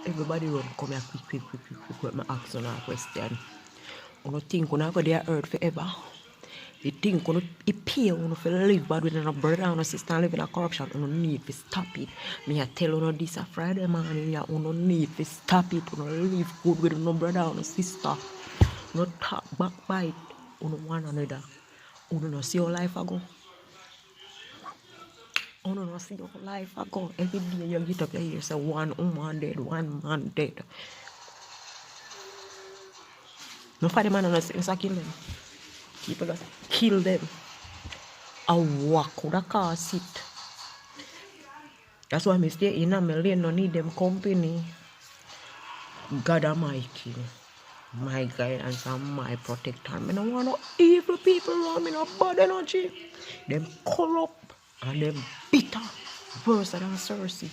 Everybody run come here quick when me ask on a question. You think you go there earth forever? You think it pay you for live bad with a brother and a sister and live in a corruption? You need to stop it. Me I tell you this a Friday morning, you need to stop it. You live good with no brother and a sister. You talk backbite on one another. You don't see your life ago. You don't see your life ago. Every day you get up there, you say one woman dead, one man dead. No for the man and a sister kill them. People just kill them. A walk with a car seat. That's why I stay in a lane, no need them company. God Almighty, my guidance and my protector. I don't want no evil people around me, no bad energy. Them corrupt and them bitter, worse than Cersei.